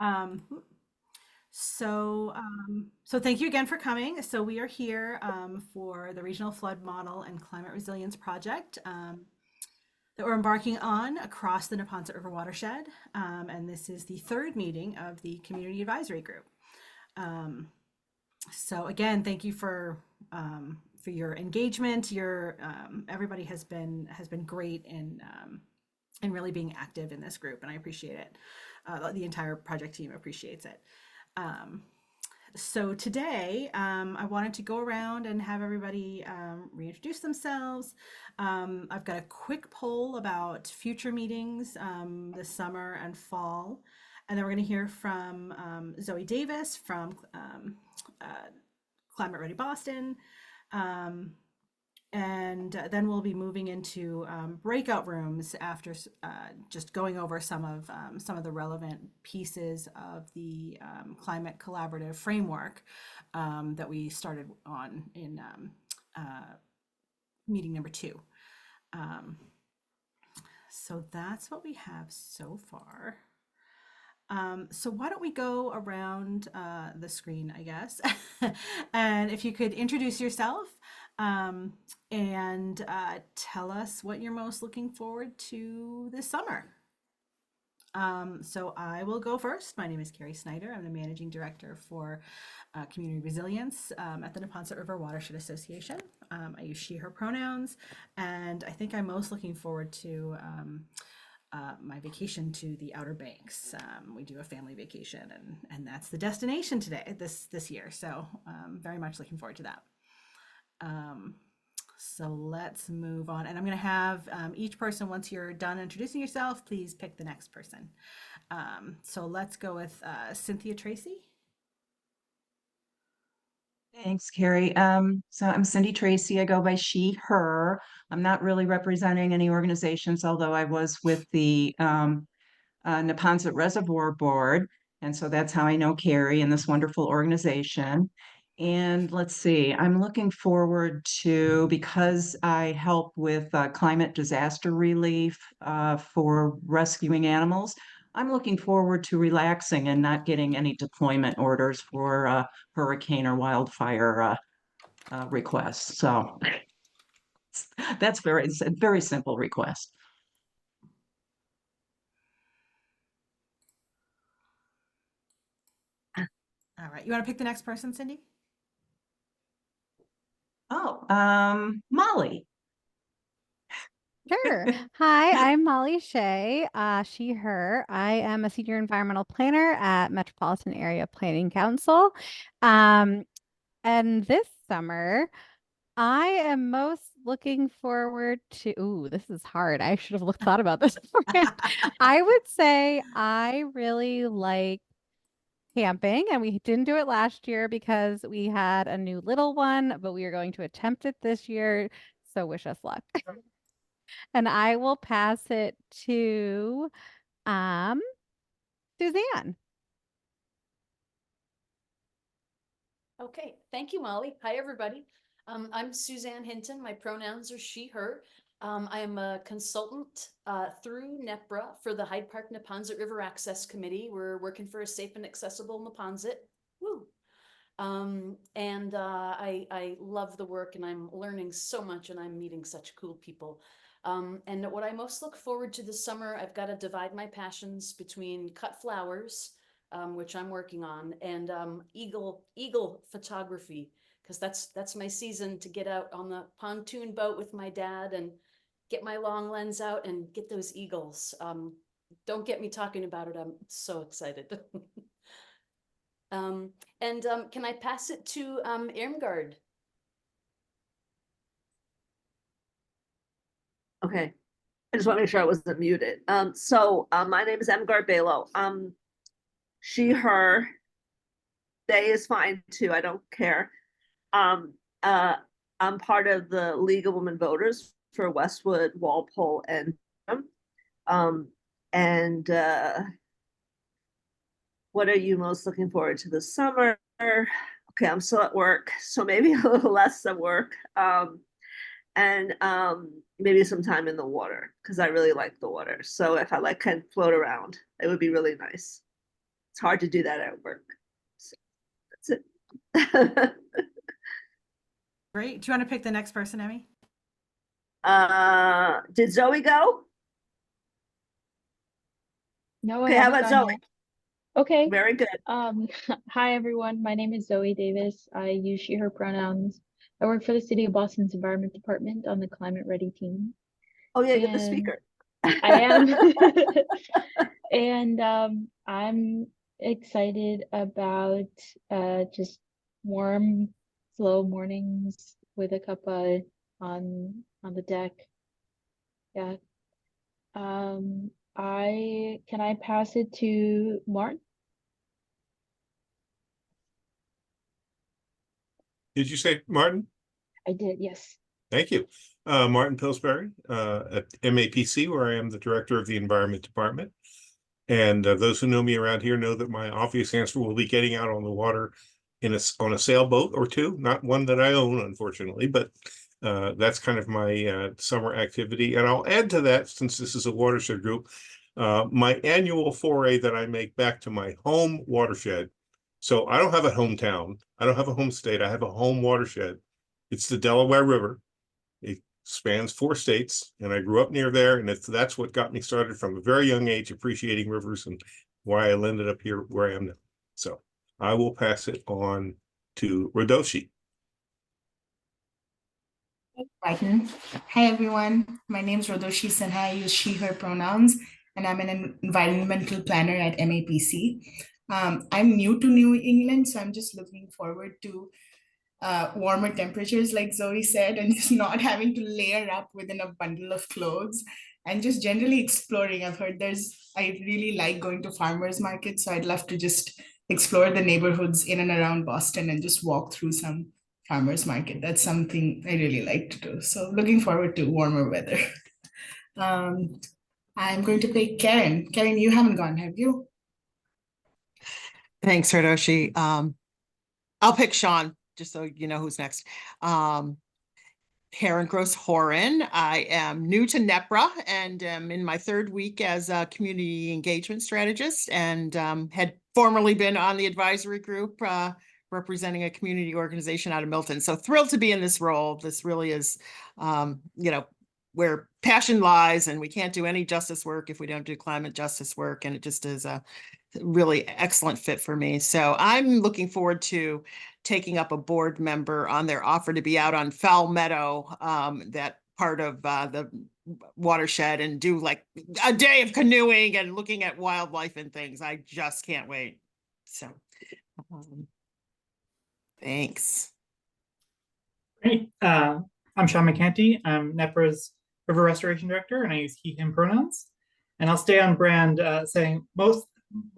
Um, so thank you again for coming. So we are here for the Regional Flood Model and Climate Resilience Project that we're embarking on across the Neponset River watershed. And this is the third meeting of the Community Advisory Group. So again, thank you for your engagement. Your everybody has been great in really being active in this group, and I appreciate it. The entire project team appreciates it. Um, so today, I wanted to go around and have everybody reintroduce themselves. I've got a quick poll about future meetings this summer and fall. And then we're going to hear from Zoe Davis from uh, Climate Ready Boston. Um, and then we'll be moving into breakout rooms after just going over some of the relevant pieces of the climate collaborative framework that we started on in meeting number 2. Um, so that's what we have so far. So why don't we go around the screen, I guess, and if you could introduce yourself um, and tell us what you're most looking forward to this summer. So I will go first. My name is Carrie Snyder. I'm the Managing Director for Community Resilience at the Neponset River Watershed Association. I use she, her pronouns, and I think I'm most looking forward to my vacation to the Outer Banks. We do a family vacation, and that's the destination today, this year. So very much looking forward to that. So let's move on. And I'm going to have each person, once you're done introducing yourself, please pick the next person. So let's go with Cynthia Tracy. Thanks, Carrie. So I'm Cindy Tracy. I go by she, her. I'm not really representing any organizations, although I was with the Neponset Reservoir Board. And so that's how I know Carrie and this wonderful organization. And let's see, I'm looking forward to, because I help with climate disaster relief for rescuing animals, I'm looking forward to relaxing and not getting any deployment orders for hurricane or wildfire requests. So that's it's a very simple request. All right. You want to pick the next person, Cindy? Oh, Molly. Sure. Hi, I'm Molly Shea, she, her. I am a senior environmental planner at Metropolitan Area Planning Council. Um, and this summer, I am most looking forward to, ooh, this is hard. I should have thought about this beforehand. I would say I really like camping, and we didn't do it last year because we had a new little one, but we are going to attempt it this year. So wish us luck. And I will pass it to um Suzanne. Okay, thank you, Molly. Hi, everybody. I'm Suzanne Hinton. My pronouns are she, her. I am a consultant through NEPRA for the Hyde Park Neponset River Access Committee. We're working for a safe and accessible Neponset. Woo! I love the work, and I'm learning so much, and I'm meeting such cool people. And what I most look forward to this summer, I've got to divide my passions between cut flowers, which I'm working on, and eagle photography, because that's my season to get out on the pontoon boat with my dad and get my long lens out and get those eagles. Don't get me talking about it. I'm so excited. Can I pass it to Irmgard? Okay. I just want to make sure I wasn't muted. My name is Emgard Balo. She, her, they is fine too. I don't care. Um, uh, I'm part of the League of Women Voters for Westwood, Walpole, and um, and what are you most looking forward to this summer? Okay, I'm still at work, so maybe a little less at work. And maybe some time in the water because I really like the water. So if I can float around, it would be really nice. It's hard to do that at work. So that's it. Great. Do you want to pick the next person, Emmy? Did Zoe go? No, I Okay, how haven't about gone Zoe? yet. Okay. Very good. Hi everyone. My name is Zoe Davis. I use she, her pronouns. I work for the City of Boston's Environment Department on the Climate Ready team. Oh yeah, you're the And speaker. I am. And I'm excited about just warm, slow mornings with a cuppa on the deck. Yeah. Can I pass it to Martin? Did you say Martin? I did, yes. Thank you. Martin Pillsbury at MAPC, where I am the director of the Environment Department. And those who know me around here know that my obvious answer will be getting out on the water on a sailboat or two, not one that I own, unfortunately, but that's kind of my summer activity. And I'll add to that, since this is a watershed group, my annual foray that I make back to my home watershed. So I don't have a hometown. I don't have a home state. I have a home watershed. It's the Delaware River. It spans 4 states, and I grew up near there, and that's what got me started from a very young age appreciating rivers and why I landed up here where I am now. So I will pass it on to Rodoshi. Brighton. Hi everyone, my name is Rodoshi Sinha. I use she, her pronouns, and I'm an environmental planner at MAPC. I'm new to New England, so I'm just looking forward to warmer temperatures, like Zoe said, and just not having to layer up within a bundle of clothes and just generally exploring. I've heard I really like going to farmers markets, so I'd love to just explore the neighborhoods in and around Boston and just walk through some farmers market. That's something I really like to do. So looking forward to warmer weather. I'm going to play Karen. Karen, you haven't gone, have you? Thanks, Hiroshi. I'll pick Sean, just so you know who's next. Karen Gross Horan. I am new to NEPRA and am in my 3rd week as a community engagement strategist, and had formerly been on the advisory group representing a community organization out of Milton. So thrilled to be in this role. This really is, where passion lies, and we can't do any justice work if we don't do climate justice work. And it just is a really excellent fit for me. So I'm looking forward to taking up a board member on their offer to be out on Fowl Meadow, that part of the watershed, and do like a day of canoeing and looking at wildlife and things. I just can't wait. So thanks. Great. I'm Sean McCanty. I'm NEPRA's River Restoration Director, and I use he, him pronouns. And I'll stay on brand, saying what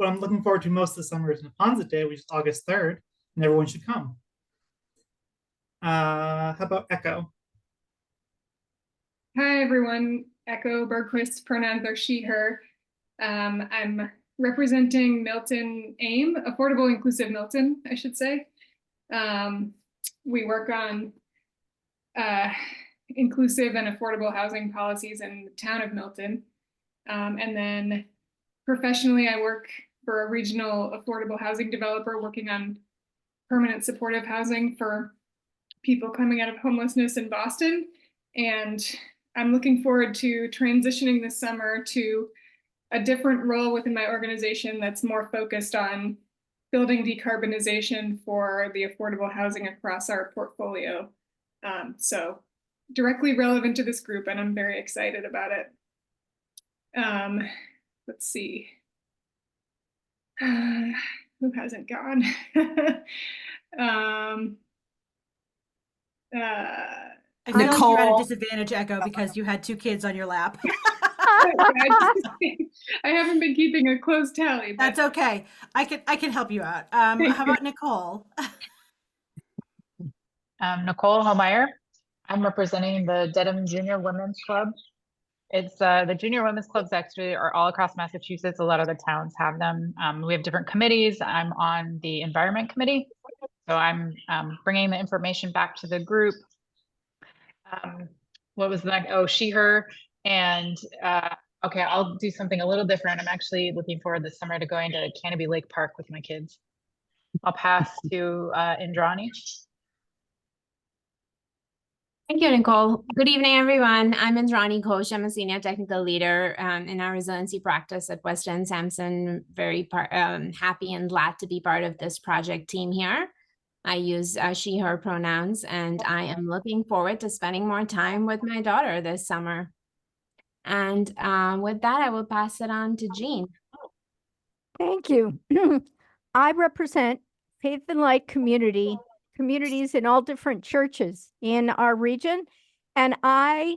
I'm looking forward to most this summer is Neponset Day, which is August 3rd, and everyone should come. How about Echo? Hi, everyone. Echo Bergquist, pronouns are she, her. I'm representing Milton AIM, Affordable Inclusive Milton, I should say. We work on inclusive and affordable housing policies in the town of Milton. And then professionally, I work for a regional affordable housing developer working on permanent supportive housing for people coming out of homelessness in Boston. And I'm looking forward to transitioning this summer to a different role within my organization that's more focused on building decarbonization for the affordable housing across our portfolio. So directly relevant to this group, and I'm very excited about it. Let's see. Who hasn't gone? I feel like you're at a Nicole. disadvantage, Echo, because you had 2 kids on your lap. I haven't been keeping a close tally. But That's okay. I can help you out. How about Nicole? Nicole Homeyer. I'm representing the Dedham Junior Women's Club. It's the Junior Women's Clubs actually are all across Massachusetts. A lot of the towns have them. We have different committees. I'm on the Environment Committee. So I'm bringing the information back to the group. What was that? Oh, she, her. And Okay, I'll do something a little different. I'm actually looking forward this summer to going to Canopy Lake Park with my kids. I'll pass to Indrani. Thank you, Nicole. Good evening, everyone. I'm Indrani Ghosh. I'm a senior technical leader in our resiliency practice at West End Sampson. Very happy and glad to be part of this project team here. I use she, her pronouns, and I am looking forward to spending more time with my daughter this summer. And with that, I will pass it on to Jean. Thank you. I represent Faith and Light communities in all different churches in our region. And I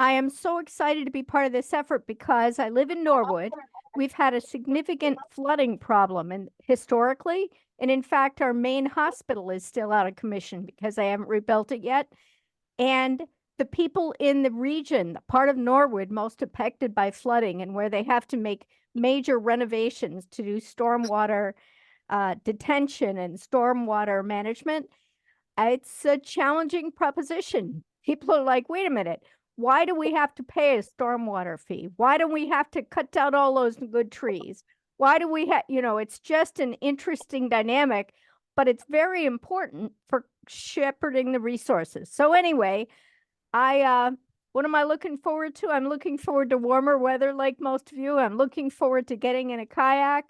am so excited to be part of this effort because I live in Norwood. We've had a significant flooding problem and historically, and in fact, our main hospital is still out of commission because I haven't rebuilt it yet. And the people in the region, the part of Norwood most affected by flooding and where they have to make major renovations to do stormwater detention and stormwater management, it's a challenging proposition. People are like, wait a minute, why do we have to pay a stormwater fee? Why do we have to cut down all those good trees? Why do we have, it's just an interesting dynamic, but it's very important for shepherding the resources. So anyway, what am I looking forward to? I'm looking forward to warmer weather like most of you. I'm looking forward to getting in a kayak,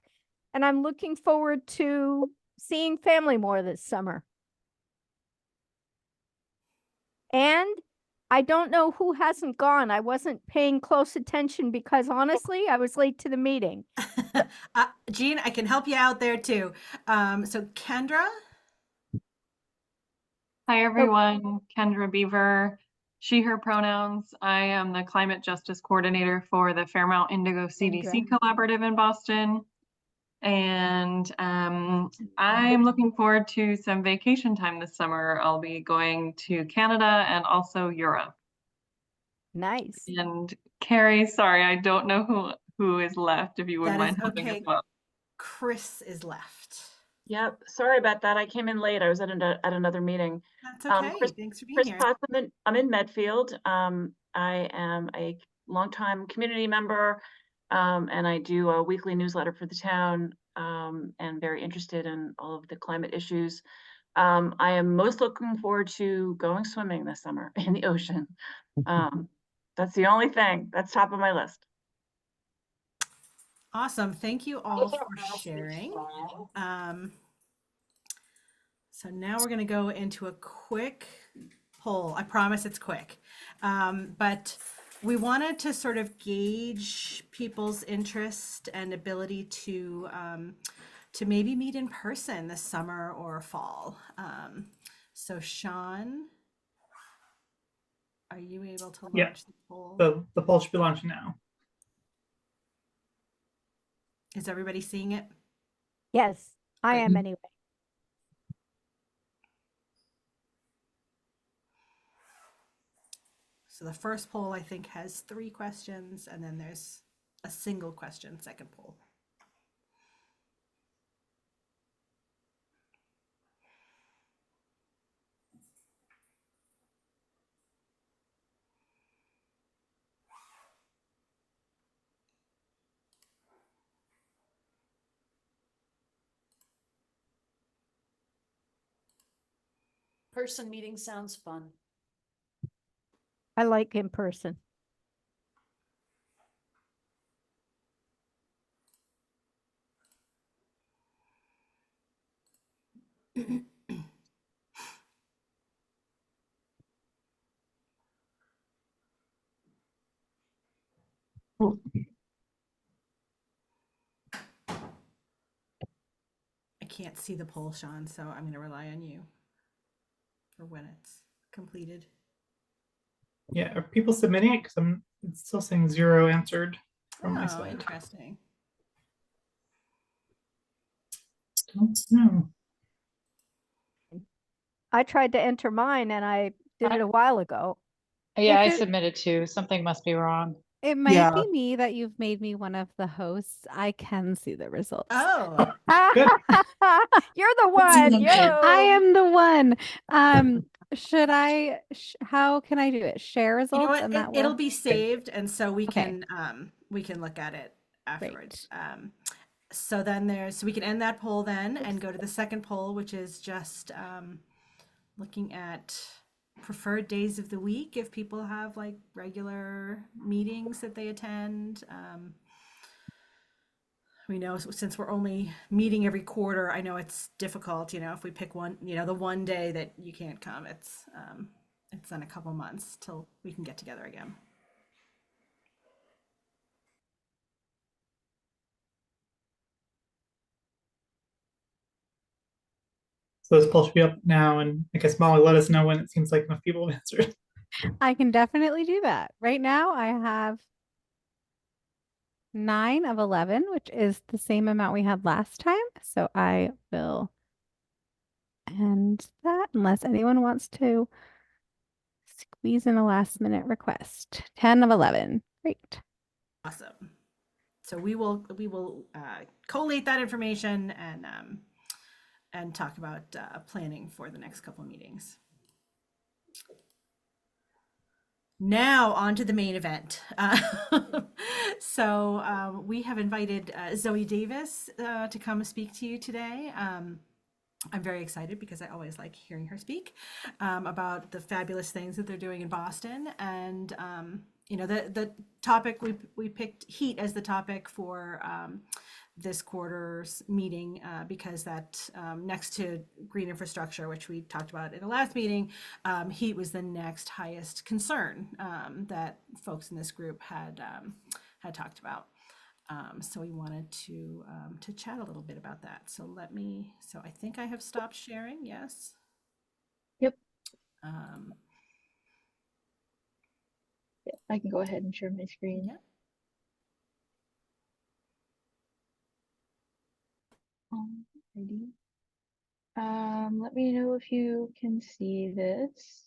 and I'm looking forward to seeing family more this summer. And I don't know who hasn't gone. I wasn't paying close attention because honestly, I was late to the meeting. Jean, I can help you out there too. So Kendra? Hi, everyone. Kendra Beaver, she, her pronouns. I am the Climate Justice Coordinator for the Fairmount Indigo CDC Collaborative in Boston. And I'm looking forward to some vacation time this summer. I'll be going to Canada and also Europe. Nice. And Carrie, sorry, I don't know who is left, if you wouldn't mind helping as well. Chris is left. Yep, sorry about that. I came in late. I was at another meeting. That's okay. Thanks for being here. Potts, I'm in Medfield. I am a longtime community member, and I do a weekly newsletter for the town, and very interested in all of the climate issues. I am most looking forward to going swimming this summer in the ocean. That's the only thing that's top of my list. Awesome. Thank you all for sharing. So now we're going to go into a quick poll. I promise it's quick. But we wanted to sort of gauge people's interest and ability to maybe meet in person this summer or fall. So Sean, are you able to launch the poll? The poll should be launching now. Is everybody seeing it? Yes, I am anyway. So the first poll, I think, has 3 questions, and then there's a single question, second poll. Person meeting sounds fun. I like in person. I can't see the poll, Sean, so I'm going to rely on you for when it's completed. Yeah, are people submitting it? Because it's still saying 0 answered from my side. Interesting. Don't know. I tried to enter mine and I did it a while ago. Yeah, I submitted too. Something must be wrong. It might be me that you've made me one of the hosts. I can see the results. Oh, You're the one. I am the one. Should I, how can I do it? Share You know results what? and that It'll will, be saved, and so okay, we can look at it afterwards. great. So then so we can end that poll then and go to the second poll, which is just looking at preferred days of the week if people have like regular meetings that they attend. We know since we're only meeting every quarter, I know it's difficult, if we pick one, the one day that you can't come, it's then a couple months till we can get together again. So this poll should be up now, and I guess Molly, let us know when it seems like enough people have answered. I can definitely do that. Right now I have 9 of 11, which is the same amount we had last time. So I will end that unless anyone wants to squeeze in a last minute request. 10 of 11. Great. Awesome. So we will collate that information and talk about planning for the next couple of meetings. Now on to the main event. So we have invited Zoe Davis to come speak to you today. I'm very excited because I always like hearing her speak about the fabulous things that they're doing in Boston. And the topic we picked heat as the topic for this quarter's meeting because that next to green infrastructure, which we talked about in the last meeting, heat was the next highest concern that folks in this group had talked about. So we wanted to chat a little bit about that. So I think I have stopped sharing. Yes. Yep. I can go ahead and share my screen. Yeah. Alrighty. Let me know if you can see this.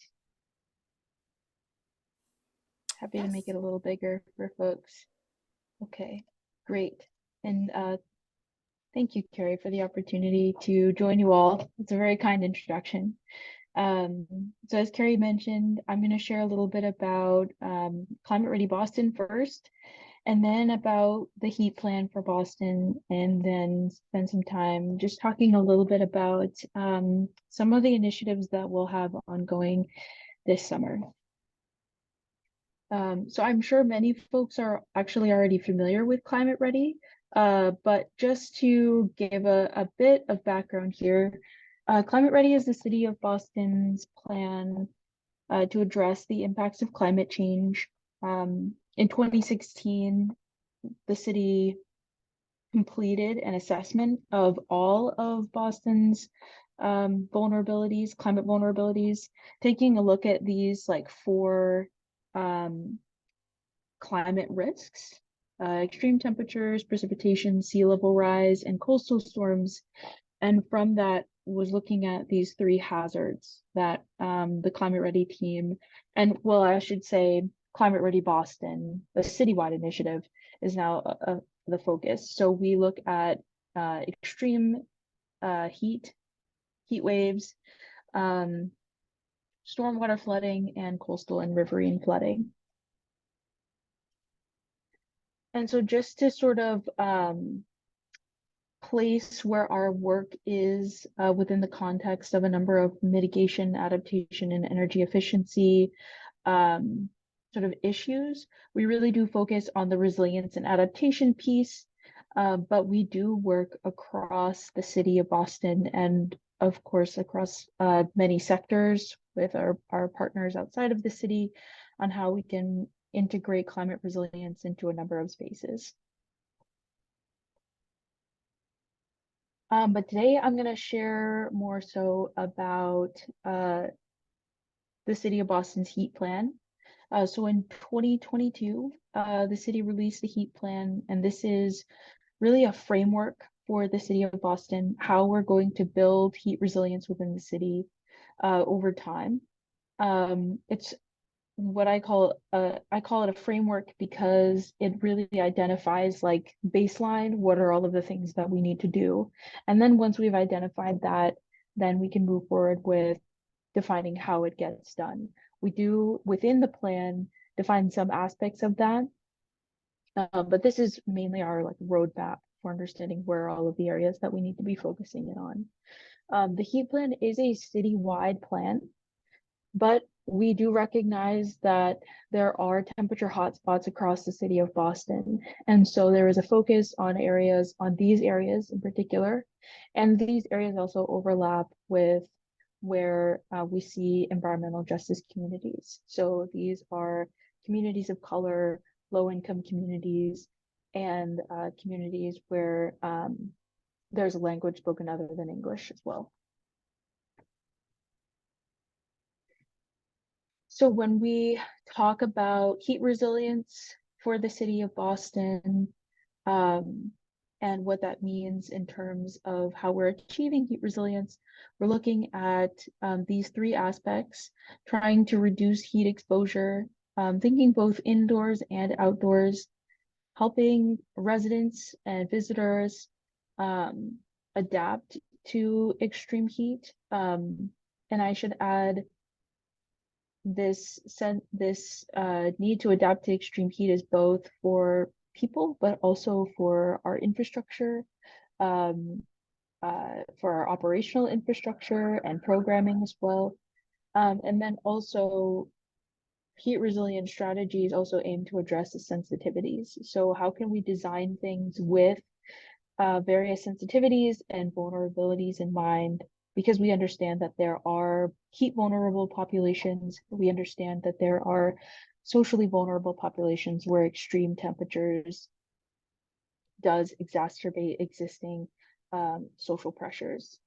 Happy to make it a little bigger for folks. Okay, great. And thank you, Carrie, for the opportunity to join you all. It's a very kind introduction. So as Carrie mentioned, I'm going to share a little bit about Climate Ready Boston first, and then about the heat plan for Boston, and then spend some time just talking a little bit about some of the initiatives that we'll have ongoing this summer. So I'm sure many folks are actually already familiar with Climate Ready, but just to give a bit of background here, Climate Ready is the City of Boston's plan to address the impacts of climate change. In 2016, the city completed an assessment of all of Boston's vulnerabilities, climate vulnerabilities, taking a look at these like 4 climate risks: extreme temperatures, precipitation, sea level rise, and coastal storms. And from that was looking at these 3 hazards that the Climate Ready team, and well, I should say Climate Ready Boston, the citywide initiative, is now the focus. So we look at extreme heat waves, stormwater flooding, and coastal and riverine flooding. And so just to sort of place where our work is within the context of a number of mitigation, adaptation, and energy efficiency sort of issues, we really do focus on the resilience and adaptation piece, but we do work across the city of Boston and of course across many sectors with our partners outside of the city on how we can integrate climate resilience into a number of spaces. But today I'm going to share more so about the City of Boston's heat plan. So in 2022, the city released the heat plan, and this is really a framework for the City of Boston, how we're going to build heat resilience within the city over time. It's what I call it a framework because it really identifies like baseline, what are all of the things that we need to do. And then once we've identified that, then we can move forward with defining how it gets done. We do within the plan define some aspects of that, but this is mainly our like roadmap for understanding where all of the areas that we need to be focusing in on. The heat plan is a citywide plan, but we do recognize that there are temperature hotspots across the city of Boston. And so there is a focus on these areas in particular. And these areas also overlap with where we see environmental justice communities. So these are communities of color, low-income communities, and communities where there's a language spoken other than English as well. So when we talk about heat resilience for the city of Boston, and what that means in terms of how we're achieving heat resilience, we're looking at these three aspects: trying to reduce heat exposure, thinking both indoors and outdoors, helping residents and visitors adapt to extreme heat. And I should add, this need to adapt to extreme heat is both for people, but also for our infrastructure, for our operational infrastructure and programming as well. And then also heat resilient strategies also aim to address the sensitivities. So how can we design things with various sensitivities and vulnerabilities in mind? Because we understand that there are heat vulnerable populations. We understand that there are socially vulnerable populations where extreme temperatures does exacerbate existing social pressures.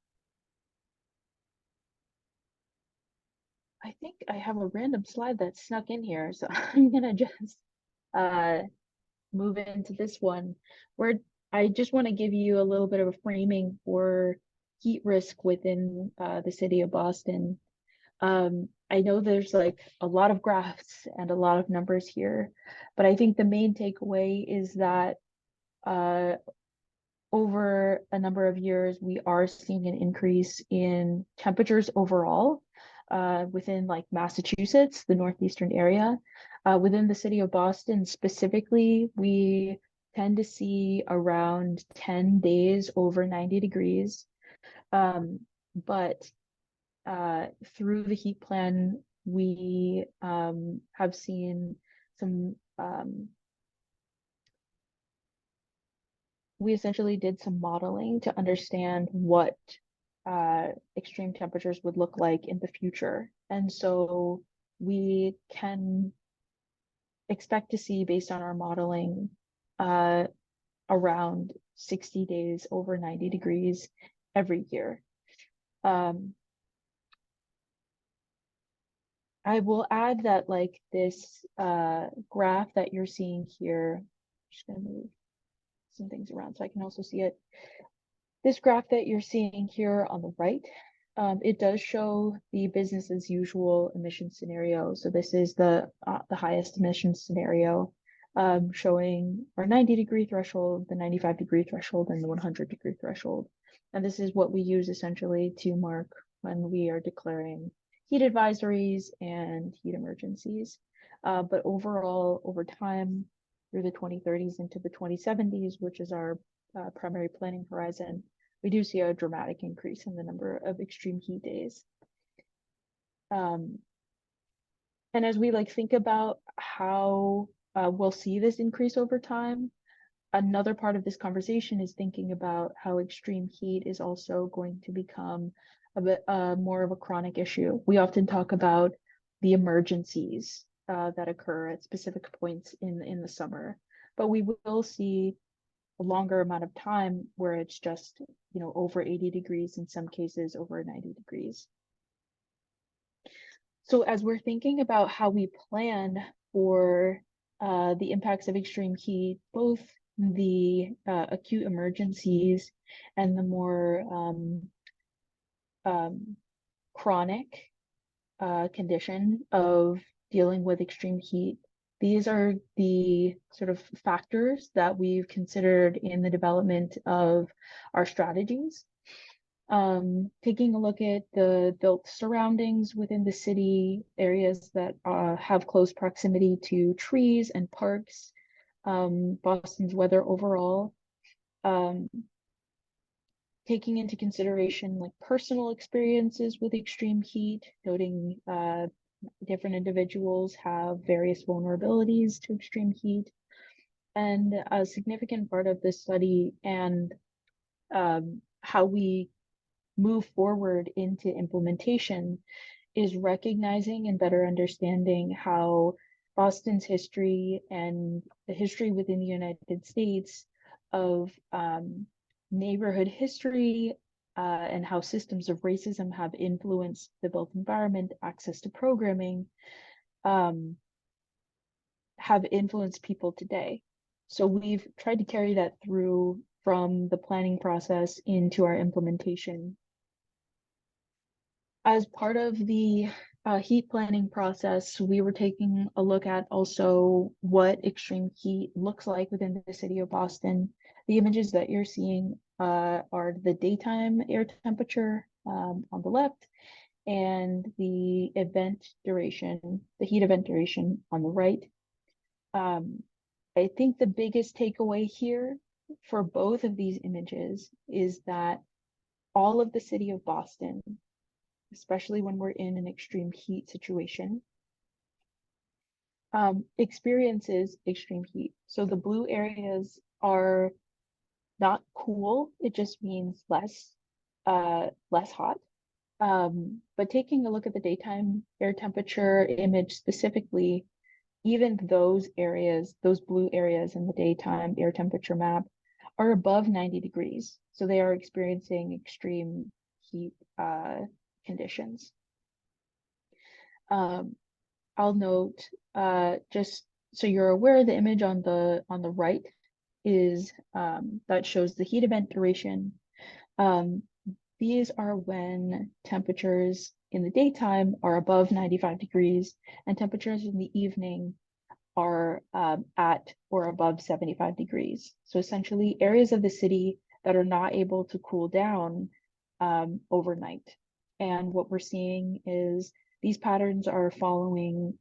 I think I have a random slide that snuck in here, so I'm gonna just move into this one, where I just want to give you a little bit of a framing for heat risk within the city of Boston. I know there's like a lot of graphs and a lot of numbers here, but I think the main takeaway is that over a number of years, we are seeing an increase in temperatures overall within like Massachusetts, the northeastern area. Within the city of Boston specifically, we tend to see around 10 days over 90 degrees. But through the heat plan, we have seen some, we essentially did some modeling to understand what extreme temperatures would look like in the future. And so we can expect to see, based on our modeling, around 60 days over 90 degrees every year. I will add that like this graph that you're seeing here, I'm just gonna move some things around so I can also see it. This graph that you're seeing here on the right, it does show the business as usual emission scenario. So this is the highest emission scenario, showing our 90-degree threshold, the 95-degree threshold, and the 100-degree threshold. And this is what we use essentially to mark when we are declaring heat advisories and heat emergencies. But overall, over time, through the 2030s into the 2070s, which is our primary planning horizon, we do see a dramatic increase in the number of extreme heat days. And as we like think about how we'll see this increase over time, another part of this conversation is thinking about how extreme heat is also going to become a bit more of a chronic issue. We often talk about the emergencies that occur at specific points in the summer, but we will see a longer amount of time where it's just, you know, over 80 degrees, in some cases over 90 degrees. So as we're thinking about how we plan for the impacts of extreme heat, both the acute emergencies and the more chronic condition of dealing with extreme heat, these are the sort of factors that we've considered in the development of our strategies. Taking a look at the built surroundings within the city, areas that have close proximity to trees and parks, Boston's weather overall, taking into consideration like personal experiences with extreme heat, noting different individuals have various vulnerabilities to extreme heat. And a significant part of this study and how we move forward into implementation is recognizing and better understanding how Boston's history and the history within the United States of neighborhood history and how systems of racism have influenced the built environment, access to programming, have influenced people today. So we've tried to carry that through from the planning process into our implementation. As part of the heat planning process, we were taking a look at also what extreme heat looks like within the city of Boston. The images that you're seeing are the daytime air temperature on the left and the event duration, the heat event duration on the right. I think the biggest takeaway here for both of these images is that all of the city of Boston, especially when we're in an extreme heat situation, experiences extreme heat. So the blue areas are not cool, it just means less hot. But taking a look at the daytime air temperature image specifically, even those areas, those blue areas in the daytime air temperature map are above 90 degrees. So they are experiencing extreme heat conditions. I'll note, just so you're aware, the image on the right is that shows the heat event duration. These are when temperatures in the daytime are above 95 degrees and temperatures in the evening are at or above 75 degrees. So essentially areas of the city that are not able to cool down overnight. And what we're seeing is these patterns are following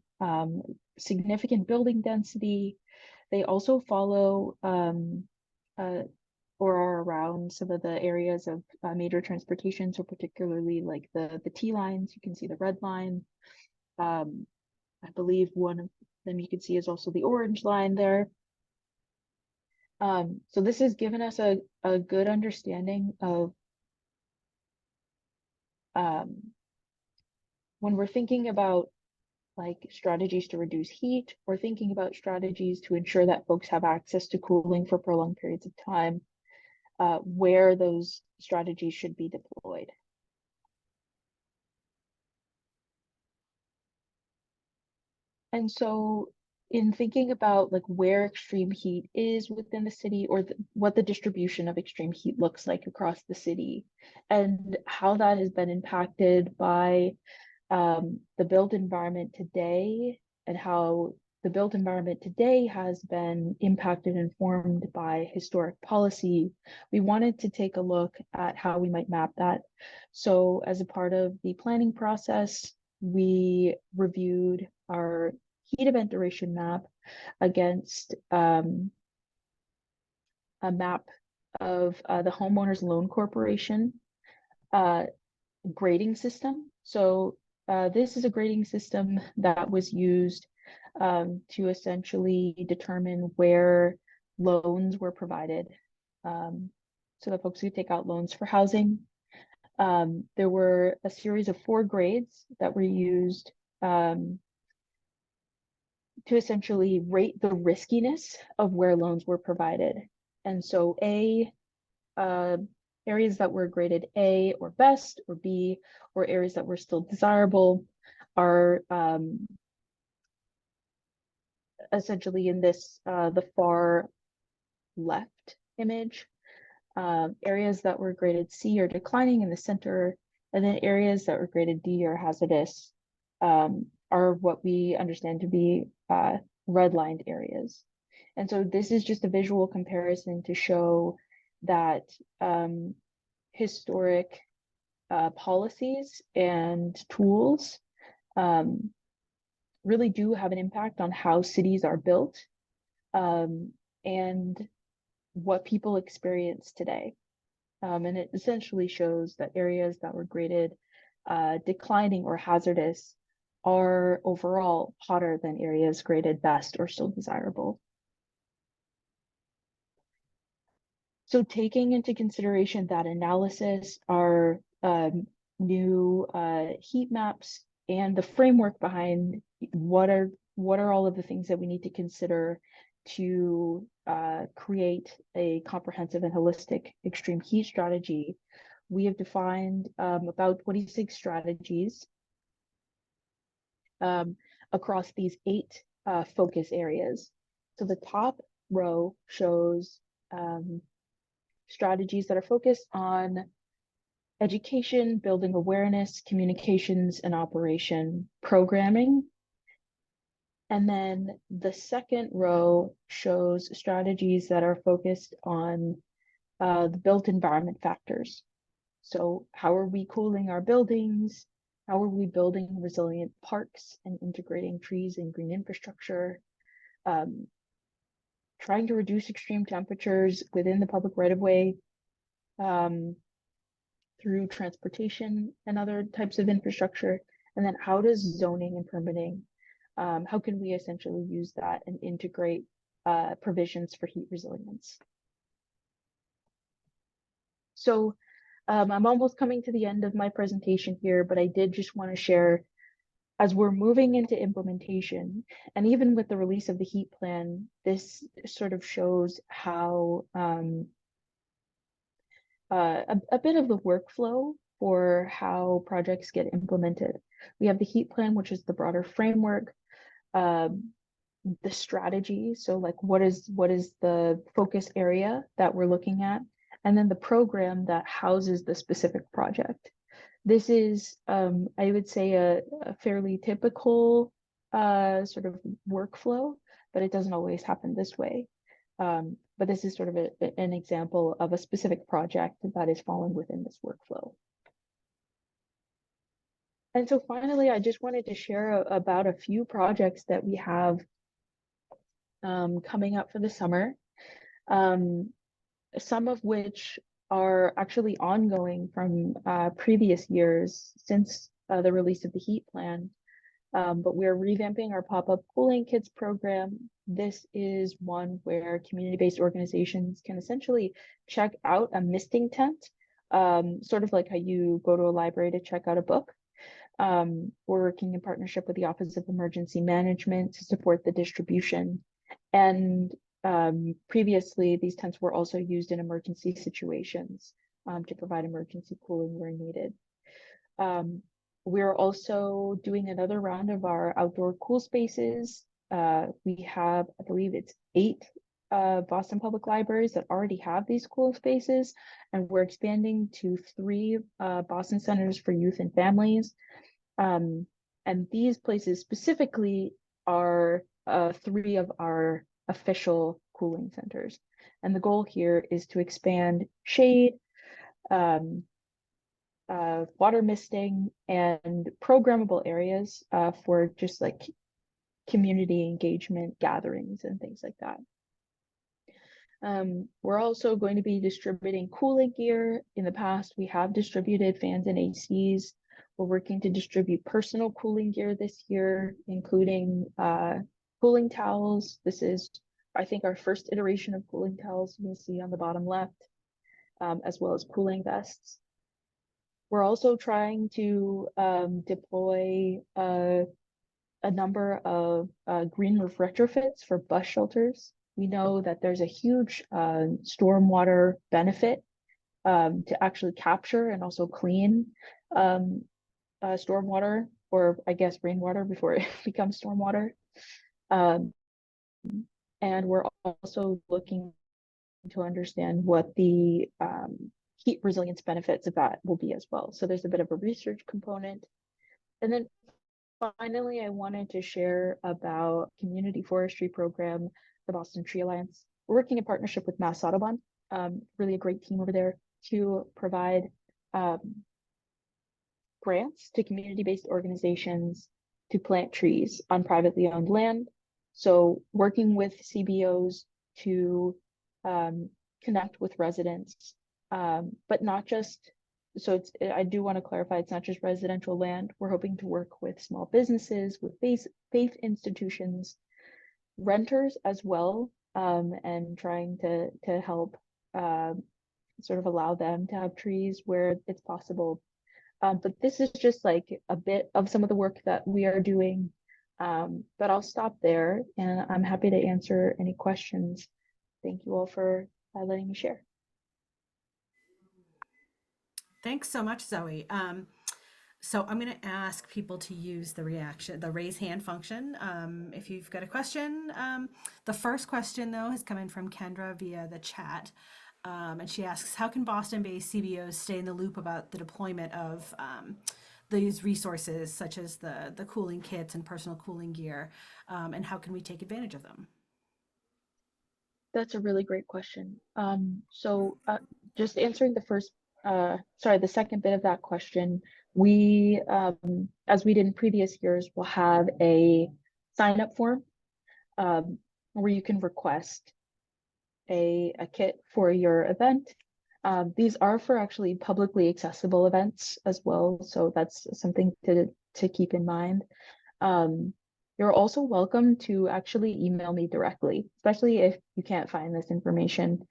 significant building density. They also follow or are around some of the areas of major transportation, so particularly like the T lines. You can see the red line. I believe one of them you can see is also the orange line there. So this has given us a good understanding of when we're thinking about like strategies to reduce heat or thinking about strategies to ensure that folks have access to cooling for prolonged periods of time, where those strategies should be deployed. And so in thinking about like where extreme heat is within the city or what the distribution of extreme heat looks like across the city and how that has been impacted by the built environment today and how the built environment today has been impacted and formed by historic policy, we wanted to take a look at how we might map that. So as a part of the planning process, we reviewed our heat event duration map against a map of the Homeowners Loan Corporation grading system. So this is a grading system that was used to essentially determine where loans were provided so that folks could take out loans for housing. There were a series of 4 grades that were used to essentially rate the riskiness of where loans were provided. And so areas that were graded A or best or B, or areas that were still desirable are essentially in this, the far left image. Areas that were graded C are declining in the center, and then areas that were graded D or hazardous are what we understand to be redlined areas. And so this is just a visual comparison to show that historic policies and tools really do have an impact on how cities are built and what people experience today. And it essentially shows that areas that were graded declining or hazardous are overall hotter than areas graded best or still desirable. So taking into consideration that analysis, our new heat maps and the framework behind what are all of the things that we need to consider to create a comprehensive and holistic extreme heat strategy, we have defined about 26 strategies across these 8 focus areas. So the top row shows strategies that are focused on education, building awareness, communications and operation, programming. And then the second row shows strategies that are focused on the built environment factors. So how are we cooling our buildings? How are we building resilient parks and integrating trees and green infrastructure? Trying to reduce extreme temperatures within the public right-of-way through transportation and other types of infrastructure. And then how does zoning and permitting, how can we essentially use that and integrate provisions for heat resilience? So I'm almost coming to the end of my presentation here, but I did just want to share, as we're moving into implementation, and even with the release of the heat plan, this sort of shows how a bit of the workflow for how projects get implemented. We have the heat plan, which is the broader framework, the strategy. So like, what is the focus area that we're looking at? And then the program that houses the specific project. This is, I would say, a fairly typical sort of workflow, but it doesn't always happen this way. But this is sort of an example of a specific project that is falling within this workflow. And so finally, I just wanted to share about a few projects that we have coming up for the summer, some of which are actually ongoing from previous years since the release of the heat plan. But we're revamping our pop-up cooling kits program. This is one where community-based organizations can essentially check out a misting tent, sort of like how you go to a library to check out a book. We're working in partnership with the Office of Emergency Management to support the distribution. And previously, these tents were also used in emergency situations to provide emergency cooling where needed. We're also doing another round of our outdoor cool spaces. We have, I believe it's 8 Boston Public Libraries that already have these cool spaces, and we're expanding to 3 Boston Centers for Youth and Families. And these places specifically are 3 of our official cooling centers. And the goal here is to expand shade, water misting, and programmable areas for just like community engagement gatherings and things like that. We're also going to be distributing cooling gear. In the past, we have distributed fans and ACs. We're working to distribute personal cooling gear this year, including cooling towels. This is, I think, our first iteration of cooling towels you can see on the bottom left, as well as cooling vests. We're also trying to deploy a number of green roof retrofits for bus shelters. We know that there's a huge stormwater benefit to actually capture and also clean stormwater, or I guess rainwater before it becomes stormwater. And we're also looking to understand what the heat resilience benefits of that will be as well. So there's a bit of a research component. And then finally, I wanted to share about community forestry program, the Boston Tree Alliance. We're working in partnership with Mass Audubon, really a great team over there, to provide grants to community-based organizations to plant trees on privately owned land. So working with CBOs to connect with residents, but not just, so it's, I do want to clarify, it's not just residential land. We're hoping to work with small businesses, with faith institutions, renters as well, and trying to help sort of allow them to have trees where it's possible. But this is just like a bit of some of the work that we are doing. But I'll stop there, and I'm happy to answer any questions. Thank you all for letting me share. Thanks so much, Zoe. So I'm going to ask people to use the raise hand function. If you've got a question. The first question, though, has come in from Kendra via the chat. And she asks, how can Boston-based CBOs stay in the loop about the deployment of these resources, such as the cooling kits and personal cooling gear, and how can we take advantage of them? That's a really great question. So just answering the second bit of that question, we, as we did in previous years, will have a sign-up form where you can request a kit for your event. These are for actually publicly accessible events as well, so that's something to keep in mind. You're also welcome to actually email me directly, especially if you can't find this information.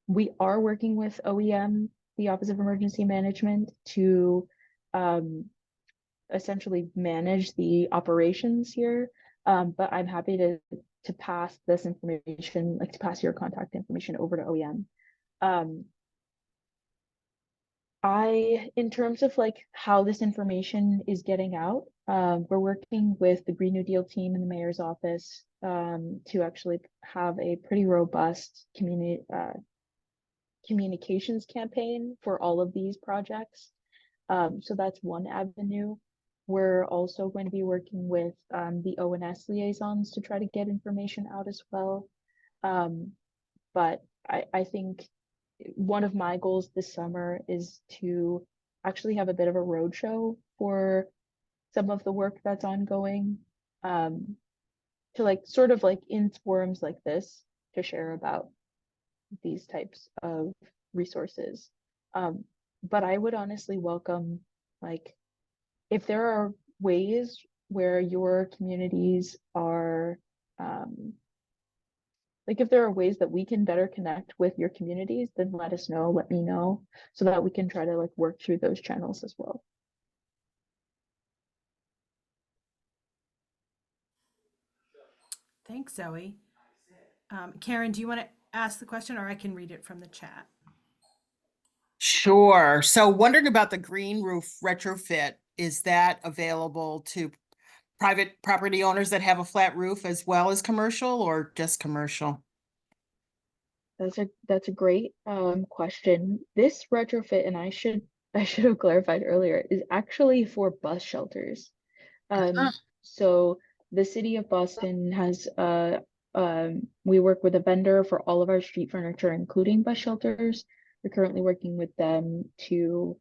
We are working with OEM, the Office of Emergency Management, to essentially manage the operations here. But I'm happy to pass this information, like to pass your contact information over to OEM. In terms of like how this information is getting out, we're working with the Green New Deal team in the mayor's office to actually have a pretty robust communications campaign for all of these projects. So that's one avenue. We're also going to be working with the ONS liaisons to try to get information out as well. But I think one of my goals this summer is to actually have a bit of a roadshow for some of the work that's ongoing, to like sort of like in forums like this to share about these types of resources. But I would honestly welcome, like, if there are ways where your communities are, like if there are ways that we can better connect with your communities, then let us know, let me know, so that we can try to like work through those channels as well. Thanks, Zoe. Karen, do you want to ask the question, or I can read it from the chat? Sure. So wondering about the green roof retrofit, is that available to private property owners that have a flat roof as well as commercial, or just commercial? That's a great question. This retrofit, and I should have clarified earlier, is actually for bus shelters. So the city of Boston has we work with a vendor for all of our street furniture, including bus shelters. We're currently working with them to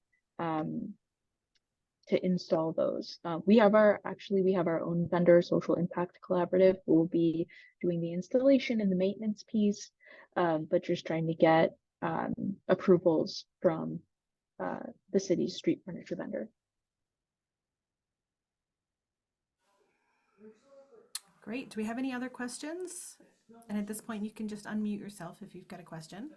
install those. We have our own vendor, Social Impact Collaborative, who will be doing the installation and the maintenance piece, but just trying to get approvals from the city's street furniture vendor. Great. Do we have any other questions? And at this point, you can just unmute yourself if you've got a question.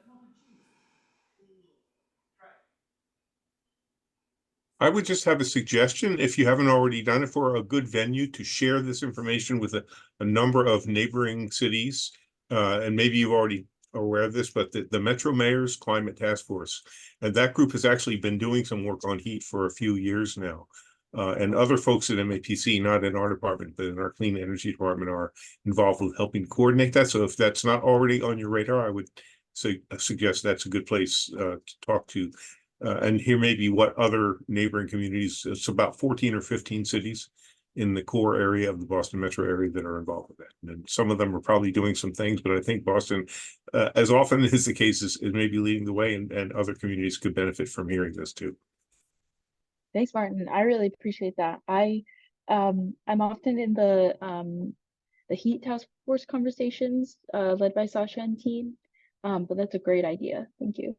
I would just have a suggestion, if you haven't already done it, for a good venue to share this information with a number of neighboring cities. And maybe you've already are aware of this, but the Metro Mayor's Climate Task Force, and that group has actually been doing some work on heat for a few years now. And other folks at MAPC, not in our department, but in our clean energy department, are involved with helping coordinate that. So if that's not already on your radar, I would suggest that's a good place to talk to. And here may be what other neighboring communities, it's about 14 or 15 cities in the core area of the Boston metro area that are involved with that. And some of them are probably doing some things, but I think Boston, as often is the case, is maybe leading the way, and other communities could benefit from hearing this too. Thanks, Martin. I really appreciate that. I'm often in the heat task force conversations led by Sasha and team. But that's a great idea. Thank you.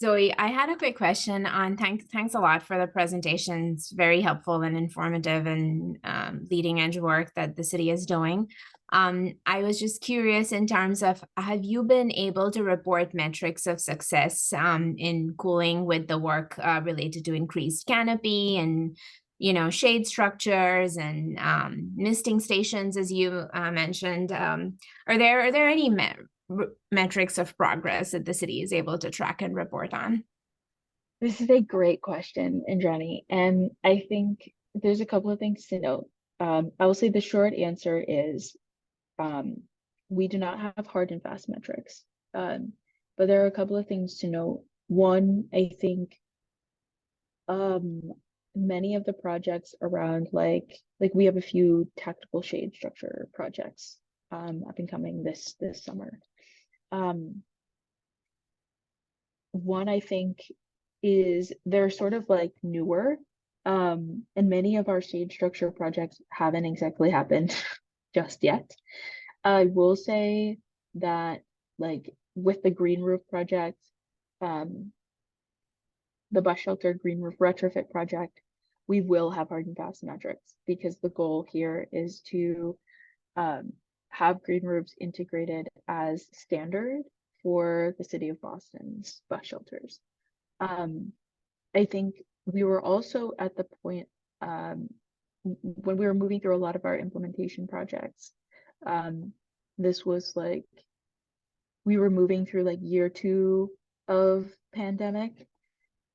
Zoe, I had a quick question on thanks a lot for the presentation. It's very helpful and informative and leading edge work that the city is doing. I was just curious in terms of, have you been able to report metrics of success in cooling with the work related to increased canopy and shade structures and misting stations, as you mentioned? Are there any metrics of progress that the city is able to track and report on? This is a great question, Indrani, and I think there's a couple of things to note. I will say the short answer is we do not have hard and fast metrics, but there are a couple of things to note. One, I think many of the projects around like we have a few tactical shade structure projects up and coming this summer. One I think is they're sort of like newer, and many of our shade structure projects haven't exactly happened just yet. I will say that like with the green roof project, the bus shelter green roof retrofit project, we will have hard and fast metrics because the goal here is to have green roofs integrated as standard for the city of Boston's bus shelters. I think we were also at the point when we were moving through a lot of our implementation projects. This was like we were moving through like year 2 of pandemic,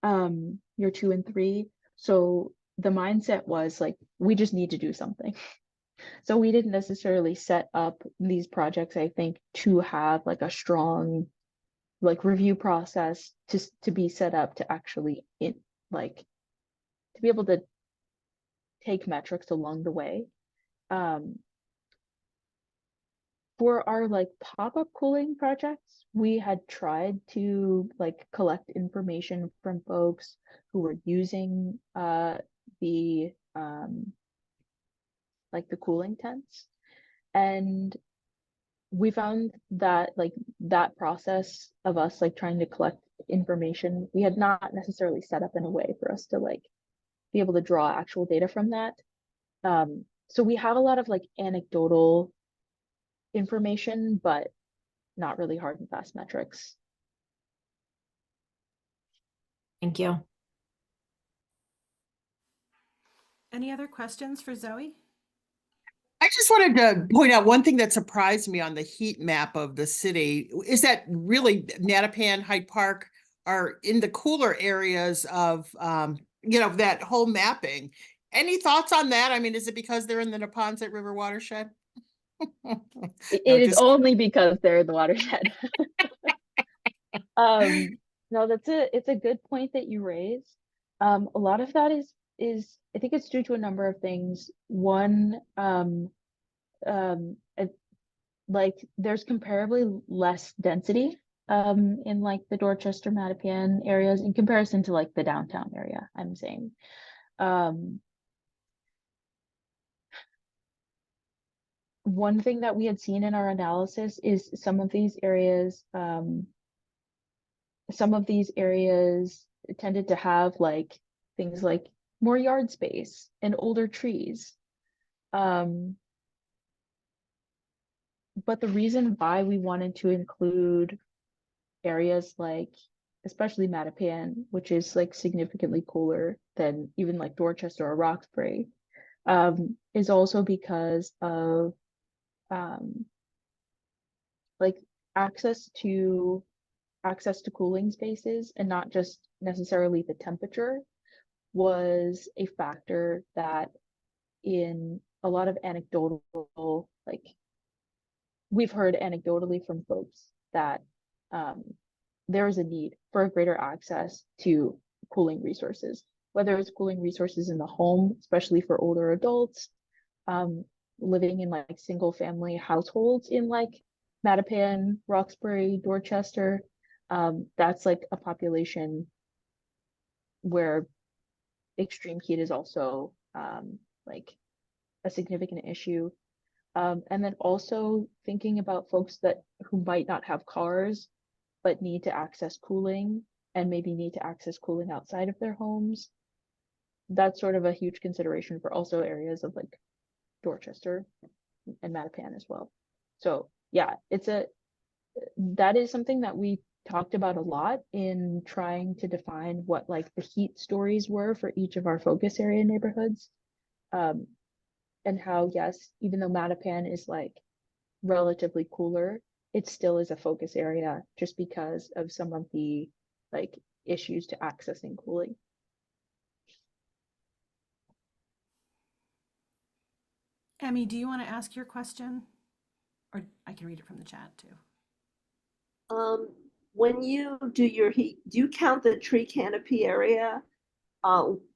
year 2 and 3. So the mindset was like we just need to do something. So we didn't necessarily set up these projects, I think, to have like a strong like review process to be set up to actually to be able to take metrics along the way. For our like pop-up cooling projects, we had tried to like collect information from folks who were using the like the cooling tents, and we found that like that process of us like trying to collect information, we had not necessarily set up in a way for us to like be able to draw actual data from that. So we have a lot of like anecdotal information, but not really hard and fast metrics. Thank you. Any other questions for Zoe? I just wanted to point out one thing that surprised me on the heat map of the city is that really Mattapan, Hyde Park are in the cooler areas of, that whole mapping. Any thoughts on that? I mean, is it because they're in the Neponset River watershed? It is only because they're in the watershed. No, it's a good point that you raise. A lot of that is I think it's due to a number of things. One, like there's comparably less density in like the Dorchester, Mattapan areas in comparison to like the downtown area, I'm saying. One thing that we had seen in our analysis is some of these areas tended to have like things like more yard space and older trees. But the reason why we wanted to include areas like, especially Mattapan, which is like significantly cooler than even like Dorchester or Roxbury, is also because of like access to cooling spaces, and not just necessarily the temperature, was a factor that in a lot of anecdotal, like we've heard anecdotally from folks that there is a need for a greater access to cooling resources, whether it's cooling resources in the home, especially for older adults, living in like single family households in like Mattapan, Roxbury, Dorchester, That's like a population where extreme heat is also like a significant issue. And then also thinking about folks who might not have cars, but need to access cooling and maybe need to access cooling outside of their homes. That's sort of a huge consideration for also areas of like Dorchester and Mattapan as well. So yeah, that is something that we talked about a lot in trying to define what like the heat stories were for each of our focus area neighborhoods. And how, yes, even though Mattapan is like relatively cooler, it still is a focus area just because of some of the like issues to accessing cooling. Emmy, do you want to ask your question? Or I can read it from the chat too. When you do your heat, do you count the tree canopy area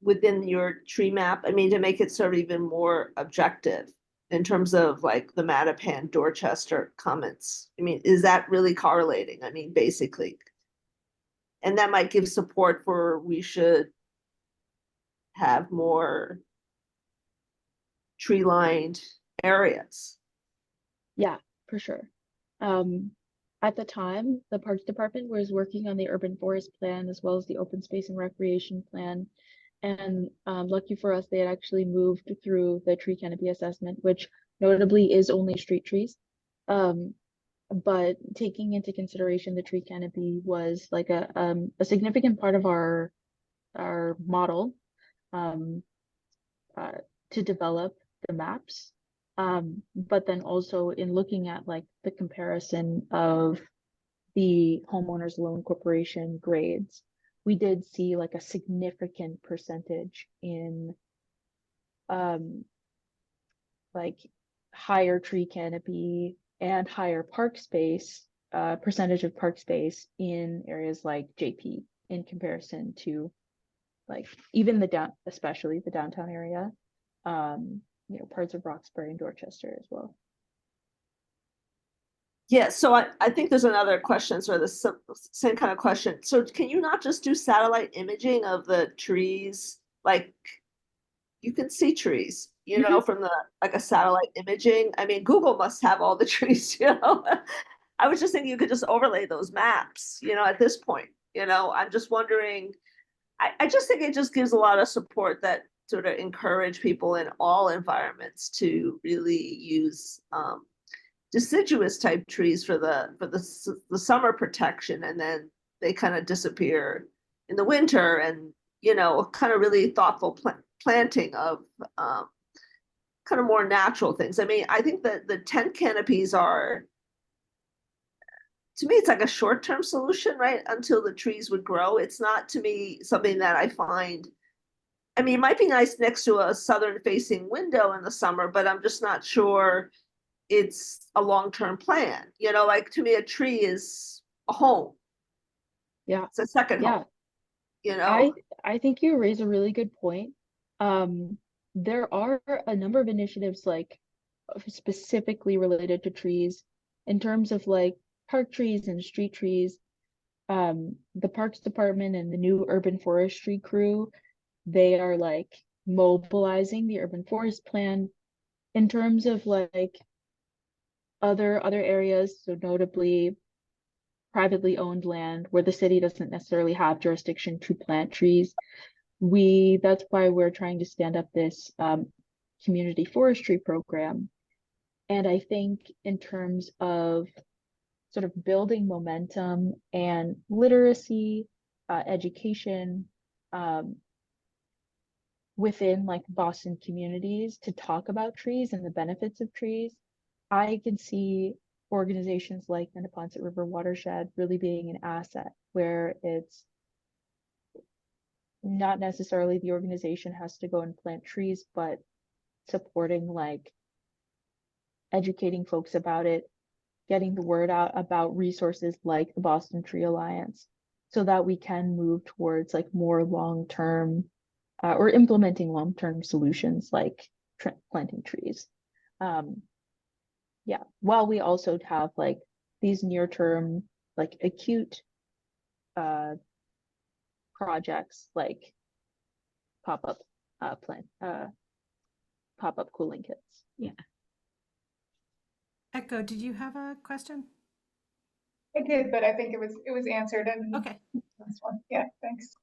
within your tree map? I mean, to make it sort of even more objective in terms of like the Mattapan, Dorchester comments. I mean, is that really correlating? I mean, basically. And that might give support for we should have more tree-lined areas. Yeah, for sure. At the time, the Parks Department was working on the urban forest plan as well as the open space and recreation plan. And lucky for us, they had actually moved through the tree canopy assessment, which notably is only street trees. But taking into consideration the tree canopy was like a significant part of our model to develop the maps. But then also in looking at like the comparison of the homeowners loan corporation grades, we did see like a significant percentage in like higher tree canopy and higher park space, percentage of park space in areas like JP in comparison to like even especially the downtown area, parts of Roxbury and Dorchester as well. Yeah, so I think there's another question, sort of the same kind of question. So can you not just do satellite imaging of the trees? Like you can see trees, from the like a satellite imaging. I mean, Google must have all the trees, I was just thinking you could just overlay those maps, at this point. I'm just wondering, I just think it just gives a lot of support that sort of encourage people in all environments to really use deciduous type trees for the summer protection, and then they kind of disappear in the winter, and kind of really thoughtful planting of kind of more natural things. I mean, I think that the tent canopies are, to me, it's like a short-term solution, right? Until the trees would grow. It's not, to me, something that I find, I mean, it might be nice next to a southern facing window in the summer, but I'm just not sure it's a long-term plan. Like to me, a tree is a home. Yeah. It's a second home. I think you raise a really good point. There are a number of initiatives like specifically related to trees in terms of like park trees and street trees. The Parks Department and the new urban forestry crew, they are like mobilizing the urban forest plan in terms of like other areas, so notably privately owned land where the city doesn't necessarily have jurisdiction to plant trees. That's why we're trying to stand up this community forestry program. And I think in terms of sort of building momentum and literacy, education within like Boston communities to talk about trees and the benefits of trees, I can see organizations like the Neponset River Watershed really being an asset, where it's not necessarily the organization has to go and plant trees, but supporting like educating folks about it, getting the word out about resources like the Boston Tree Alliance, so that we can move towards like more long-term or implementing long-term solutions like planting trees. Yeah, while we also have like these near-term, like acute projects like pop-up pop-up cooling kits. Yeah. Echo, did you have a question? I did, but I think it was answered in Okay. this one. Yeah, thanks.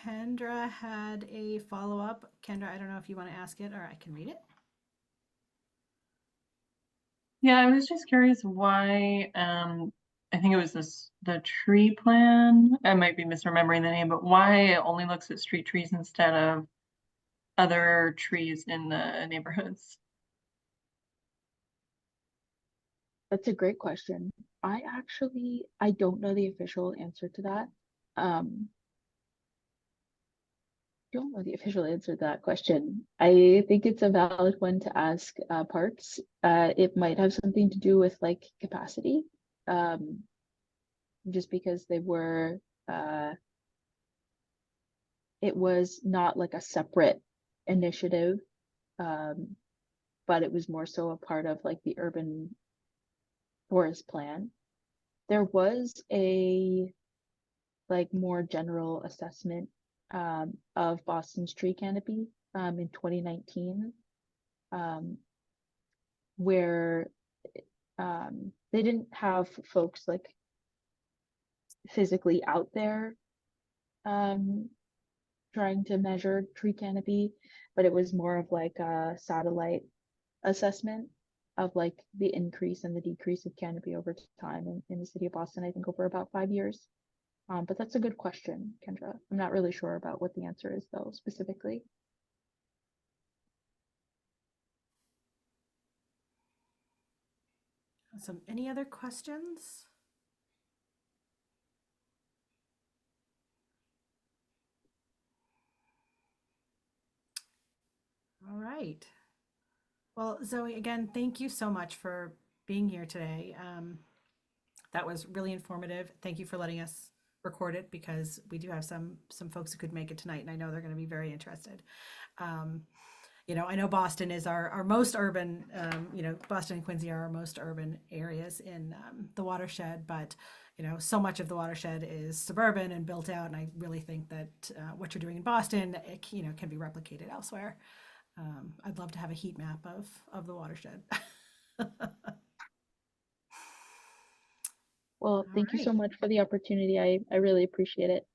Kendra had a follow-up. Kendra, I don't know if you want to ask it or I can read it. Yeah, I was just curious why, I think it was the tree plan. I might be misremembering the name, but why it only looks at street trees instead of other trees in the neighborhoods. That's a great question. I don't know the official answer to that. Don't know the official answer to that question. I think it's a valid one to ask parks. It might have something to do with like capacity, just because they were it was not like a separate initiative, but it was more so a part of like the urban forest plan. There was a like more general assessment of Boston's tree canopy in 2019, where they didn't have folks like physically out there trying to measure tree canopy, but it was more of like a satellite assessment of like the increase and the decrease of canopy over time in the city of Boston, I think over about 5 years. But that's a good question, Kendra. I'm not really sure about what the answer is though, specifically. Awesome. Any other questions? All right. Well, Zoe, again, thank you so much for being here today. That was really informative. Thank you for letting us record it because we do have some folks who could make it tonight, and I know they're going to be very interested. You know, I know Boston is our most urban, you know, Boston and Quincy are our most urban areas in the watershed, but, you know, so much of the watershed is suburban and built out. And I really think that what you're doing in Boston, it, you know, can be replicated elsewhere. I'd love to have a heat map of the watershed. Well, thank you so much for the opportunity. I really appreciate it.